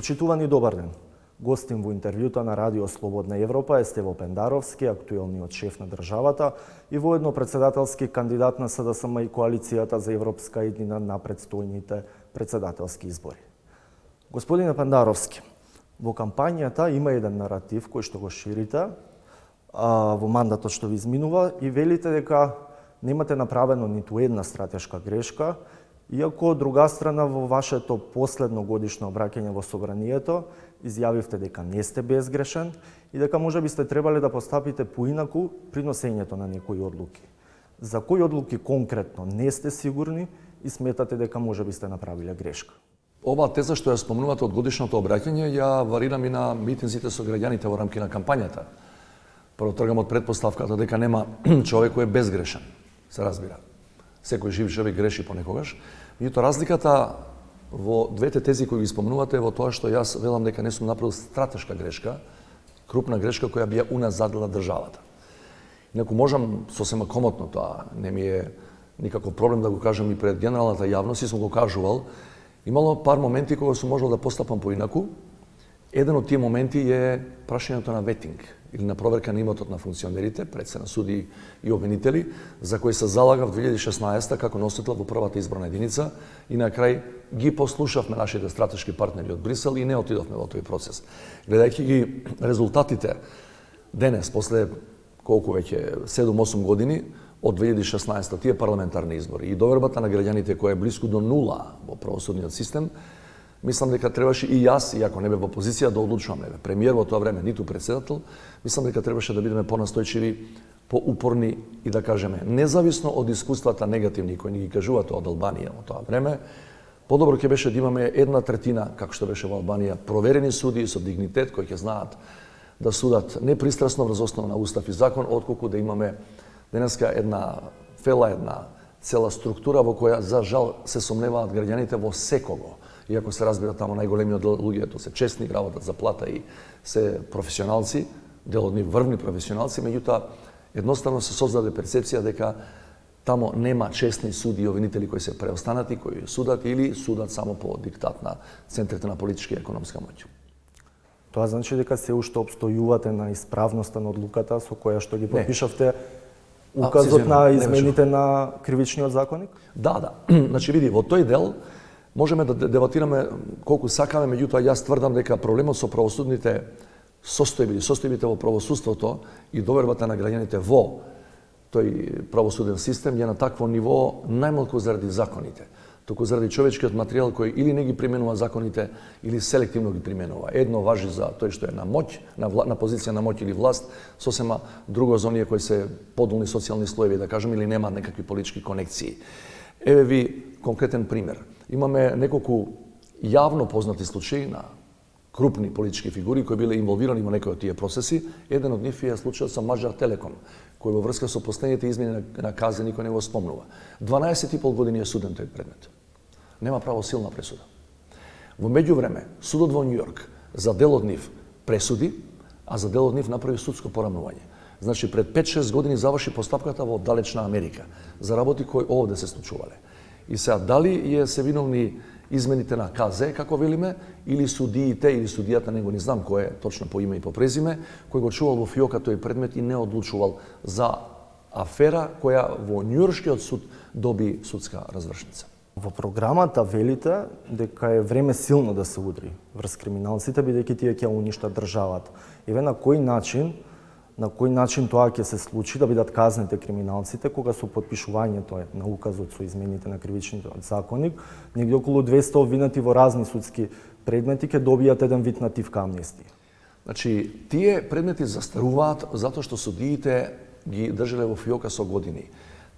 Почитувани добар ден. Гостин во интервјута на Радио Слободна Европа е Стево Пендаровски, актуелниот шеф на државата и воедно председателски кандидат на СДСМ и Коалицијата за Европска еднина на предстојните председателски избори. Господине Пендаровски, во кампањата има еден наратив кој што го ширите во мандатот што ви изминува и велите дека немате направено ниту една стратешка грешка, иако од друга страна во вашето последно годишно обраќање во Собранието изјавивте дека не сте безгрешен и дека можеби сте требале да постапите поинаку при носењето на некои одлуки. За кои одлуки конкретно не сте сигурни и сметате дека можеби сте направиле грешка? Ова теза што ја спомнувате од годишното обраќање ја варирам и на митинзите со граѓаните во рамки на кампањата. Прво тргам од претпоставката дека нема човек кој е безгрешен, се разбира. Секој жив човек греши понекогаш. Меѓутоа разликата во двете тези кои ги спомнувате во тоа што јас велам дека не сум направил стратешка грешка, крупна грешка која би ја уназадила државата. Инаку можам сосема комотно тоа, не ми е никаков проблем да го кажам и пред генералната јавност, и сум го кажувал. Имало пар моменти кога сум можел да постапам поинаку. Еден од тие моменти е прашањето на ветинг или на проверка на имотот на функционерите пред се на суди и обвинители, за кои се залагав 2016 како носител во првата изборна единица и на крај ги послушавме нашите стратешки партнери од Брисел и не отидовме во тој процес. Гледајќи ги резултатите денес, после колку веќе 7-8 години од 2016 тие парламентарни избори и довербата на граѓаните која е близко до нула во правосудниот систем, мислам дека требаше и јас, иако не бе во позиција, да одлучувам, не бе премиер во тоа време, ниту председател, мислам дека требаше да бидеме понастојчиви, поупорни и да кажеме, независно од искуствата негативни кои ни ги кажуваат од Албанија во тоа време, подобро ќе беше да имаме 1/3, како што беше во Албанија, проверени суди со дигнитет кои ќе знаат да судат непристрасно врз основа на устав и закон, отколку да имаме денеска една фела, една цела структура во која за жал се сомневаат граѓаните во секого. Иако се разбира тамо најголемиот дел луѓето се честни, работат за плата и се професионалци, дел од нив врвни професионалци, меѓутоа едноставно се создаде перцепција дека тамо нема честни суди и обвинители кои се преостанати, кои судат или судат само по диктат на центрите на политичка и економска моќ. Тоа значи дека се уште обстојувате на исправноста на одлуката со која што ги подпишавте указот на измените на кривичниот законник? Да. Значи види, во тој дел можеме да дебатираме колку сакаме, меѓутоа јас тврдам дека проблемот со правосудните состојбите во правосудството и довербата на граѓаните во тој правосуден систем е на такво ниво најмалку заради законите, туку заради човечкиот материјал кој или не ги применува законите или селективно ги применува. Едно важи за тој што е на моќ, на позиција на моќ или власт, сосема друго за оние кои се подолни социјални слоеви, да кажем, или немаат некакви политички конекции. Еве ви конкретен пример. Имаме неколку јавно познати случаи на крупни политички фигури кои биле инволвирани во некои од тие процеси. Еден од нив е случајот со Маџар Телеком, кој во врска со последните измени на КЗ никој не го спомнува. 12,5 години е суден тој предмет. Нема правосилна пресуда. Во меѓувреме, судот во Њујорк за дел од нив пресуди, а за дел од нив направи судско порамнување. Значи, пред 5-6 години заврши постапката во далечна Америка за работи кои овде се случувале. И сега, дали се виновни измените на КЗ, како велиме, или судиите, или судијата, него не знам кој е точно по име и по презиме, кој го чувал во фиока тој предмет и не одлучувал за афера која во Њујоршкиот суд доби судска развршница. Во програмата велите дека е време силно да се удри врз криминалците, бидејќи тие ќе уништат државата. Еве на кој начин тоа ќе се случи, да бидат казнети криминалците, кога со подпишувањето на указот со измените на кривичниот законник, негде околу 200 обвинати во разни судски предмети ќе добијат еден вид нативка амнестија. Значи, тие предмети застаруваат затоа што судиите ги држале во фиока со години.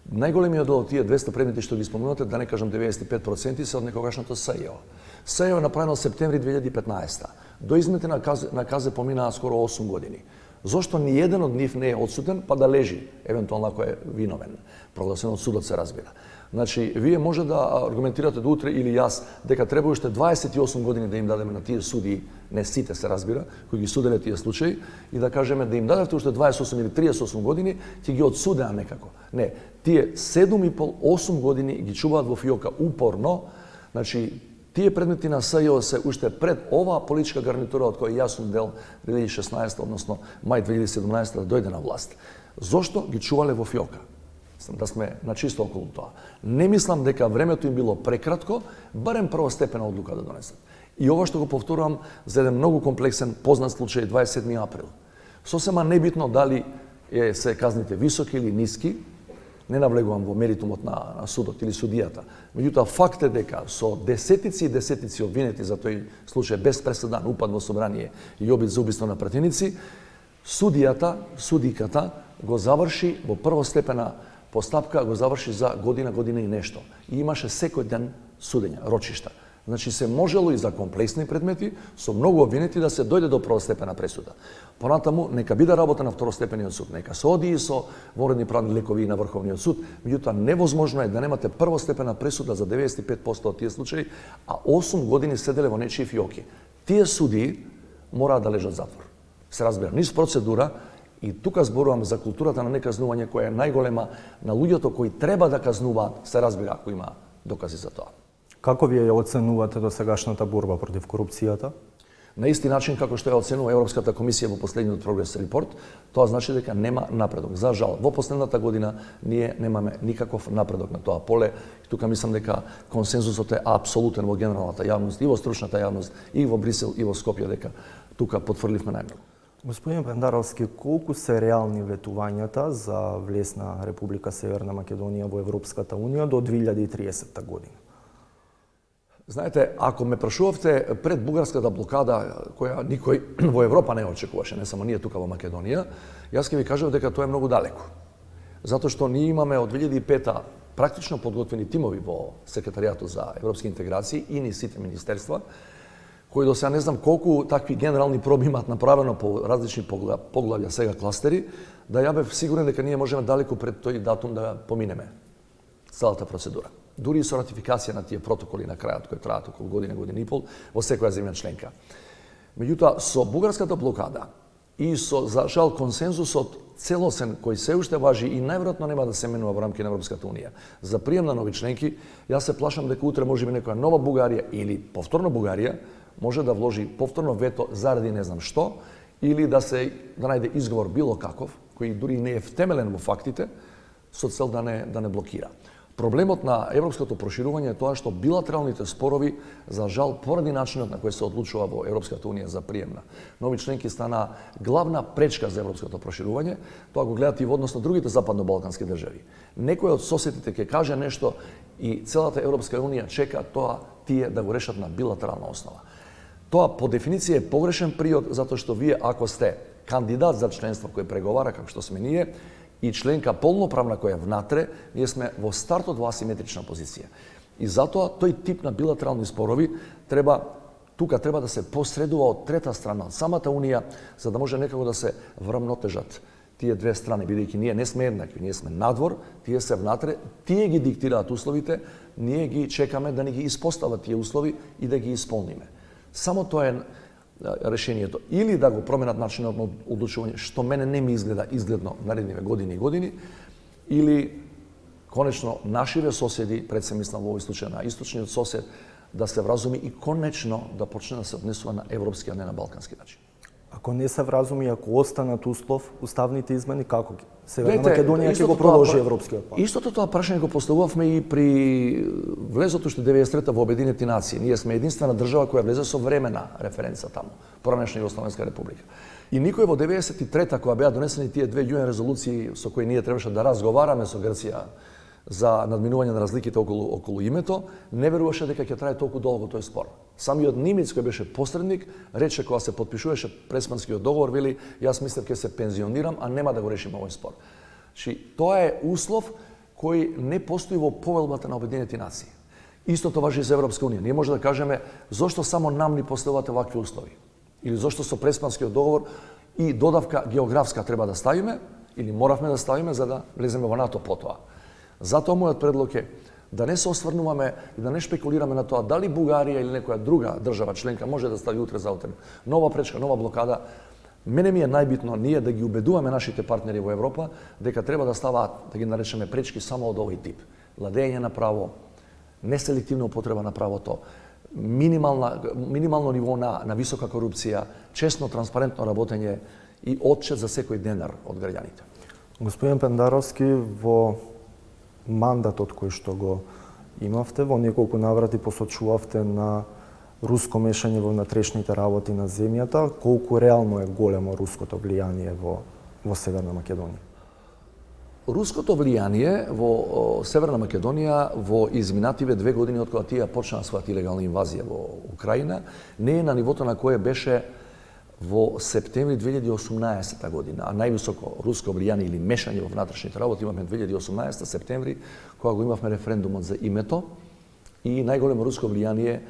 Најголемиот дел од тие 200 предмети што ги спомнувате, да не кажам 95%, се од некогашното СЈО. СЈО е направено септември 2015. До измените на КЗ поминаа скоро 8 години. Зошто ни еден од нив не е одсуден, па да лежи, евентуално ако е виновен, прогласен од судот се разбира. Значи, вие може да аргументирате до утре или јас дека треба уште 28 години да им дадеме на тие суди, не сите се разбира, кои ги суделе тие случаи, и да кажеме да им дадете уште 28 или 38 години, ќе ги одсудеа некако. Не, тие 7,5-8 години ги чуваат во фиока упорно, значи Тие предмети на СЈО се уште пред оваа политичка гарнитура од која јас сум дел 2016, односно мај 2017 да дојде на власт. Зошто ги чувале во фиока? Да сме на чисто околу тоа. Не мислам дека времето им било прекратко, барем првостепена одлука да донесат. И ова што го повторувам за еден многу комплексен познат случај 27 април. Сосема небитно дали се казните високи или ниски, не навлегувам во меритумот на судот или судијата. Меѓутоа, факт е дека со десетици и десетици обвинети за тој случај без преседан упад во собрание и обид за убиство на пратеници, судиката го заврши во првостепена постапка, го заврши за година и нешто. И имаше секој ден судења, рочишта. Значи се можело и за комплексни предмети со многу обвинети да се дојде до првостепена пресуда. Понатаму нека биде работа на второстепениот суд, нека се оди и со воредни правни лекови и на Врховниот суд, меѓутоа невозможно е да немате првостепена пресуда за 95% од тие случаи, а 8 години седеле во нечии фиоки. Тие судии мораат да лежат затвор. Се разбира, низ процедура. И тука зборувам за културата на неказнување која е најголема на луѓето кои треба да казнуваат, се разбира ако има докази за тоа. Како вие ја оценувате досегашната борба против корупцијата? На исти начин како што ја оценува Европската комисија во последниот прогрес репорт, тоа значи дека нема напредок. За жал, во последната година ние немаме никаков напредок на тоа поле. Тука мислам дека консензусот е апсолутен во генералната јавност и во стручната јавност и во Брисел и во Скопје, дека тука потврдивме најмногу. Господин Пендаровски, колку се реални ветувањата за влез на Република Северна Македонија во Европската Унија до 2030 година? Знаете, ако ме прашувавте пред бугарската блокада, која никој во Европа не очекуваше, не само ние тука во Македонија, јас ќе ви кажам дека тоа е многу далеко. Затоа што ние имаме од 2005-та практично подготвени тимови во Секретаријатот за европски интеграции и ни сите министерства, кои до сега не знам колку такви генерални проби имаат направено по различни поглавја, сега кластери, да ја бев сигурен дека ние можеме далеку пред тој датум да поминеме целата процедура. Дури и со ратификација на тие протоколи на крајот, кои траат околу година и пол, во секоја земја членка. Меѓутоа, со бугарската блокада и со, за жал, консензусот целосен кој се уште важи и најверојатно нема да се менува во рамки на Европската Унија, за прием на нови членки, јас се плашам дека утре можеби некоја нова Бугарија или повторно Бугарија може да вложи повторно вето заради не знам што, или да најде изговор било каков, кој дури не е втемелен во фактите, со цел да не блокира. Проблемот на европското проширување е тоа што билатералните спорови, за жал, поради начинот на кој се одлучува во Европската Унија за прием на нови членки, стана главна пречка за европското проширување. Тоа го гледате и во однос на другите западно-балкански држави. Некој од соседите ќе каже нешто и целата Европска Унија чека тоа тие да го решат на билатерална основа. Тоа по дефиниција е погрешен приод, затоа што вие ако сте кандидат за членство кој преговара како што сме ние, и членка полноправна која е внатре, ние сме во стартот во асиметрична позиција. И затоа тој тип на билатерални спорови треба да се посредува од трета страна, од самата Унија, за да може некако да се врамнотежат тие две страни, бидејќи ние не сме еднакви, ние сме надвор, тие се внатре, тие ги диктираат условите, ние ги чекаме да ни ги испостават тие услови и да ги исполниме. Само тоа е решението, или да го променат начинот на одлучување, што мене не ми изгледа изгледно наредниве години и години, или конечно нашиве соседи, пред се мислам во овој случај на источниот сосед, да се вразуми и конечно да почне да се однесува на европски, а не на балкански начин. Ако не се вразуми, ако останат услов, уставните измени, како Северна Македонија ќе го продолжи европскиот план? Истото тоа прашање го поставувавме и при влезот уште 93-та во Обединети нации. Ние сме единствена држава која влезе со времена референца таму, поранешна Југословенска република. И никој во 93-та, кога беа донесени тие две ЮН резолуции со кои ние требаше да разговараме со Грција за надминување на разликите околу името, не веруваше дека ќе трае толку долго тој спор. Самиот Нимец, кој беше посредник, рече кога се потпишуваше Преспанскиот договор, вели, јас мислев ќе се пензионирам, а нема да го решим овој спор. Тоа е услов кој не постои во повелбата на Обединети нации. Истото важи за Европска Унија. Ние може да кажеме зошто само нам ни поставувате вакви услови, или зошто со Преспанскиот договор и додавка географска треба да ставиме, или моравме да ставиме за да влеземе во НАТО потоа. Затоа мојот предлог е да не се осврнуваме и да не шпекулираме на тоа дали Бугарија или некоја друга држава членка може да стави утре за утре нова пречка, нова блокада. Мене ми е најбитно ние да ги убедуваме нашите партнери во Европа дека треба да ставаат, да ги наречеме пречки само од овој тип. Владење на право, неселективна употреба на правото, минимално ниво на висока корупција, честно, транспарентно работење и отчет за секој денар од граѓаните. Господин Пендаровски, во мандатот кој што го имавте, во неколку наврати посочувавте на руско мешање во внатрешните работи на земјата. Колку реално е големо руското влијание во Северна Македонија? Руското влијание во Северна Македонија во изминативе 2 години од кога тие почнаа својата илегална инвазија во Украина не е на нивото на кое беше во септември 2018 година, а највисоко руско влијание или мешање во внатрешните работи имавме 2018 септември, кога го имавме референдумот за името, и најголемо руско влијание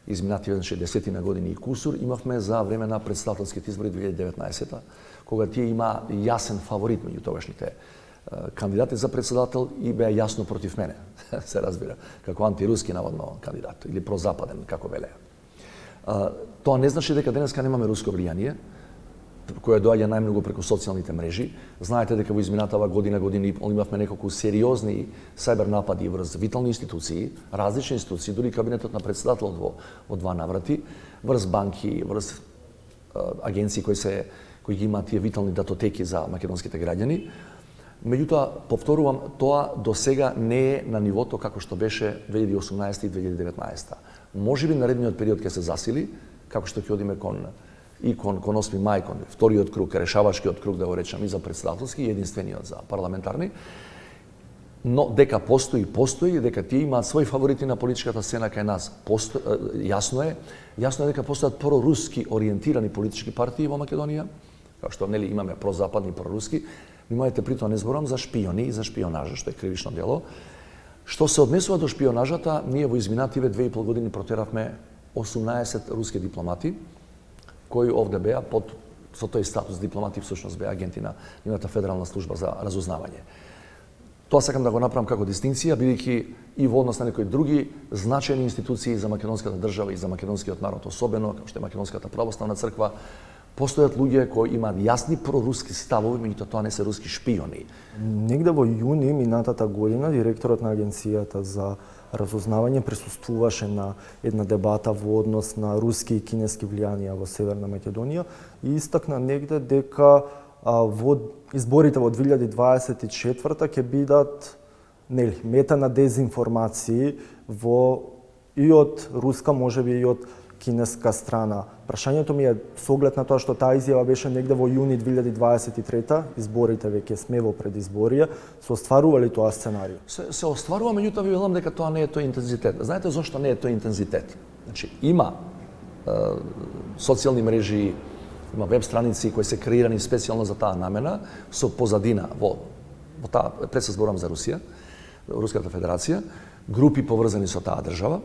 изминативе 60 години и кусур имавме за време на претставителските избори 2019, кога тие има јасен фаворит меѓу тогашните кандидати за председател и беа јасно против мене, се разбира, како антируски наводно кандидат или прозападен, како велеа. Тоа не значи дека денеска немаме руско влијание, кое доаѓа најмногу преку социјалните мрежи. Знаете дека во изминатава година имавме неколку сериозни сајбер напади врз витални институции, различни институции, дури кабинетот на председателот во 2 наврати, врз банки, врз агенции кои ги имаат тие витални датотеки за македонските граѓани. Меѓутоа, повторувам, тоа до сега не е на нивото како што беше 2018 и 2019. Можеби наредниот период ќе се засили, како што ќе одиме кон 8 мај, кон вториот круг, решавачкиот круг, да го речам, и за председателски, и единствениот за парламентарни. Но дека постои, дека тие имаат своји фаворити на политичката сцена кај нас. Јасно е дека постојат проруски ориентирани политички партии во Македонија, како што нели имаме прозападни, проруски. Внимавајте, при тоа не зборам за шпиони и за шпионажа, што е кривично дело. Што се однесува до шпионажата, ние во изминативе 2,5 години протеравме 18 руски дипломати, кои овде беа со тој статус дипломати, всушност беа агенти на нивната федерална служба за разузнавање. Тоа сакам да го направам како дистинција, бидејќи и во однос на некои други значајни институции за македонската држава и за македонскиот народ особено, како што е Македонската православна црква, постојат луѓе кои имаат јасни проруски ставови, меѓутоа тоа не се руски шпиони. Негде во јуни минатата година директорот на Агенцијата за разузнавање присуствуваше на една дебата во однос на руски и кинески влијанија во Северна Македонија и истакна негде дека во изборите во 2024 ќе бидат мета на дезинформации и од руска, можеби и од кинеска страна. Прашањето ми е, со оглед на тоа што таа изјава беше негде во јуни 2023, изборите веќе сме во предизборие, се остварува ли тоа сценарио? Се остварува, меѓутоа ви велам дека тоа не е тој интензитет. Знаете зошто не е тој интензитет? Значи, има социјални мрежи, има веб страници кои се креирани специјално за таа намена, со позадина во таа, пред се зборам за Русија, Руската Федерација, групи поврзани со таа држава,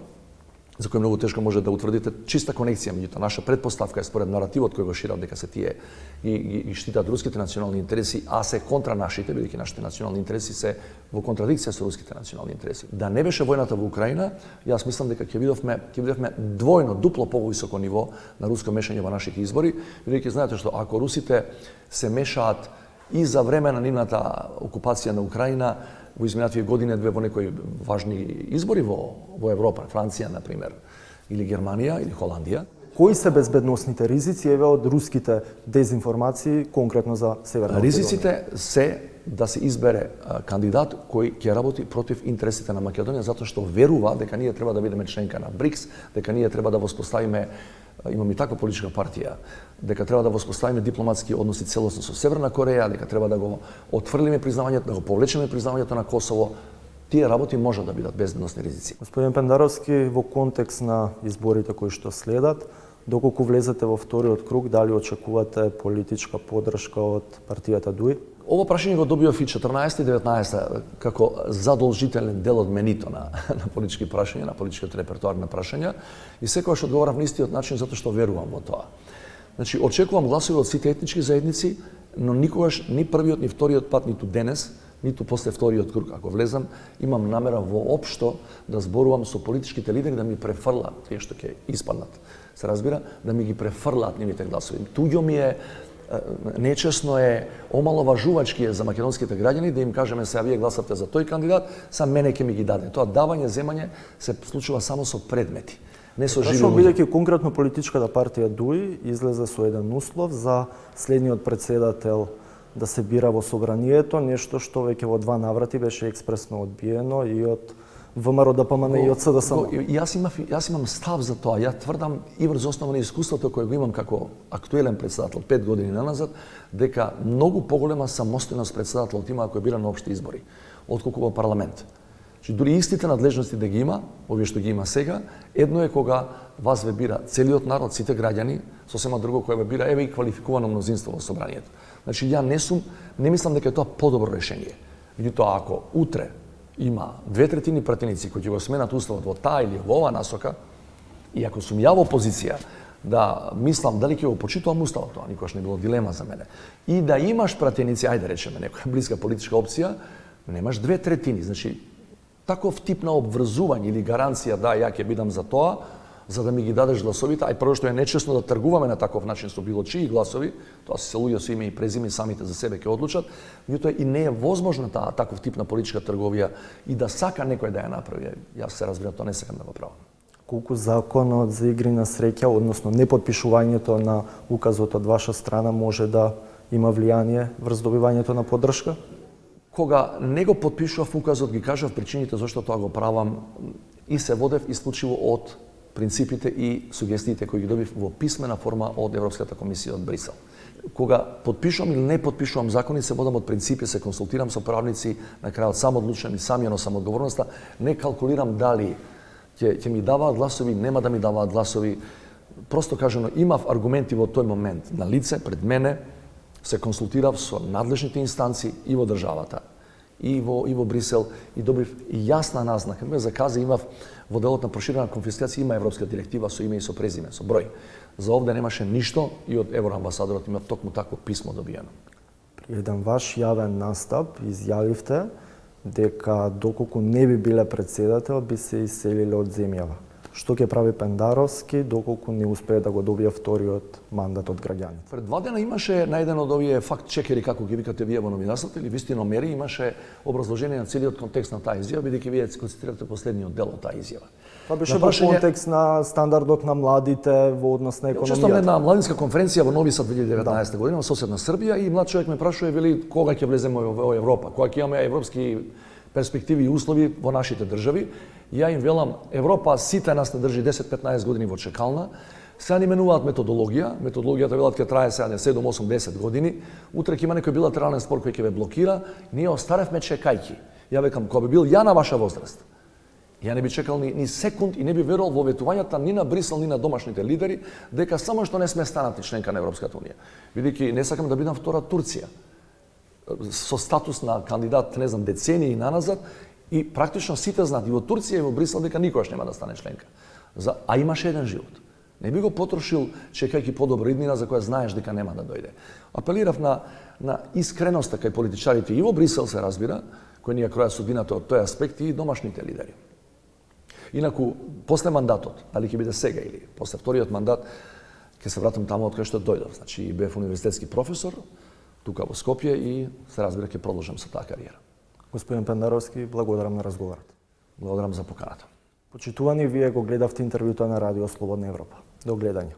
за кој многу тешко може да утврдите чиста конекција, меѓутоа наша претпоставка е според наративот кој го шират дека се тие и штитат руските национални интереси, а се контра нашите, бидејќи нашите национални интереси се во контрадикција со руските национални интереси. Да не беше војната во Украина, јас мислам дека ќе видовме двојно, дупло повисоко ниво на руско мешање во нашите избори, бидејќи знаете што ако русите се мешаат и за време на нивната окупација на Украина, во изминативе години во некои важни избори во Европа, Франција, например, или Германија, или Холандија. Кои се безбедносните ризици еве од руските дезинформации конкретно за Северна Македонија? Ризиците се да се избере кандидат кој ќе работи против интересите на Македонија, затоа што верува дека ние треба да бидеме членка на БРИКС, дека ние треба да воспоставиме, имаме и таква политичка партија, дека треба да воспоставиме дипломатски односи целосно со Северна Кореја, дека треба да го отфрлиме признавањето, да го повлечеме признавањето на Косово. Тие работи може да бидат безбедносни ризици. Господин Пендаровски, во контекст на изборите кои што следат, доколку влезете во вториот круг, дали очекувате политичка поддршка од партијата ДУИ? Ово прашање го добиов и 14 и 19 како задолжителен дел од менито на политички прашања, на политичкиот репертоар на прашања, и секогаш одговорам на истиот начин затоа што верувам во тоа. Значи, очекувам гласови од сите етнички заедници, но никогаш ни првиот ни вториот пат, ниту денес, ниту после вториот круг, ако влезам, имам намера воопшто да зборувам со политичките лидери да ми префрлаат тие што ќе испаднат. Се разбира, да ми ги префрлаат нивните гласови. Туѓо ми е, нечесно е, омаловажувачки е за македонските граѓани да им кажеме сега вие гласавте за тој кандидат, сам мене ќе ми ги даде. Тоа давање, земање се случува само со предмети. Не со живи Прашувам, луѓе. бидејќи конкретно политичката партија ДУИ излезе со еден услов за следниот председател да се бира во собранието, нешто што веќе во 2 наврати беше експресно одбиено и од ВМРО ДПМН и од СДСМ. Јас имам став за тоа. Ја тврдам и врз основа на искуството кое го имам како актуелен председател 5 години наназад, дека многу поголема самостојност председателот има ако е биран на општи избори, отколку во парламент. Значи, дури истите надлежности да ги има, овие што ги има сега, едно е кога вас ве бира целиот народ, сите граѓани, сосема друго кое ве бира еве и квалификувано мнозинство во собранието. Значи, ја не мислам дека е тоа подобро решение. Меѓутоа, ако утре има 2/3 пратеници кои ќе го сменат уставот во таа или во оваа насока, и ако сум ја во позиција да мислам дали ќе го почитувам уставот, тоа никогаш не било дилема за мене. И да имаш пратеници, ајде речеме некоја блиска политичка опција, немаш 2/3, значи таков тип на обврзување или гаранција да ја ќе бидам за тоа, за да ми ги дадеш гласовите, ај прво што е нечесно да тргуваме на таков начин со било чии гласови, тоа се луѓе со име и презиме самите за себе ќе одлучат, меѓутоа и не е возможна таа таков тип на политичка трговија и да сака некој да ја направи. Јас се разбирам, тоа не сакам да го правам. Колку законот за игри на среќа, односно непотпишувањето на указот од ваша страна може да има влијание врз добивањето на поддршка? Кога не го потпишував указот, ги кажав причините зашто тоа го правам и се водев исклучиво од принципите и сугестиите кои ги добив во писмена форма од Европската комисија од Брисел. Кога потпишувам или не потпишувам закони, се водам од принципи, се консултирам со правници, на крајот сам одлучам и сам ја носам одговорноста, не калкулирам дали ќе ми даваат гласови, нема да ми даваат гласови. Просто кажано, имав аргументи во тој момент на лице пред мене, се консултирав со надлежните инстанции и во државата, и во Брисел, и добив јасна назнака. Ме заказа имав во делот на проширена конфискација има европска директива со име и со презиме, со број. За овде немаше ништо и од евроамбасадорот имав токму такво писмо добиено. При еден ваш јавен настап изјавивте дека доколку не би биле председател би се иселиле од земјава. Што ќе прави Пендаровски доколку не успее да го добие вториот мандат од граѓаните? Пред 2 дена имаше на еден од овие факт-чекери, како ги викате вие во новинарството, или вистиномери, имаше образложение на целиот контекст на таа изјава, бидејќи вие концентрирате последниот дел од таа изјава. Тоа беше во контекст на стандардот на младите во однос на економијата. Учествувам на една младинска конференција во Нови Сад 2019 година во соседна Србија и млад човек ме прашува вели кога ќе влеземе во Европа, кога ќе имаме европски перспективи и услови во нашите држави. Ја им велам, Европа сите нас не држи 10-15 години во чекална, сега ни менуваат методологија, методологијата велат ќе трае 7-8-10 години, утре ќе има некој билатерален спор кој ќе ве блокира, ние остаревме чекајки. Ја векам, кога би бил ја на ваша возраст, ја не би чекал ни секунд и не би верувал во ветувањата ни на Брисел, ни на домашните лидери, дека само што не сме станати членка на Европската унија. Бидејќи не сакам да бидам втора Турција, со статус на кандидат, не знам, децении наназад, и практично сите знаат и во Турција и во Брисел дека никогаш нема да стане членка. А имаше еден живот. Не би го потрошил чекајќи подобра иднина за која знаеш дека нема да дојде. Апелирав на искреноста кај политичарите и во Брисел се разбира, кои ни ја кројат судбината од тој аспект и домашните лидери. Инаку, после мандатот, дали ќе биде сега или после вториот мандат, ќе се вратам таму од кај што дојдов. Значи, бев универзитетски професор, тука во Скопје и се разбира ќе продолжам со таа кариера. Господин Пендаровски, благодарам на разговорот. Благодарам за поканата. Почитувани, вие го гледавте интервјуто на Радио Слободна Европа. До гледање.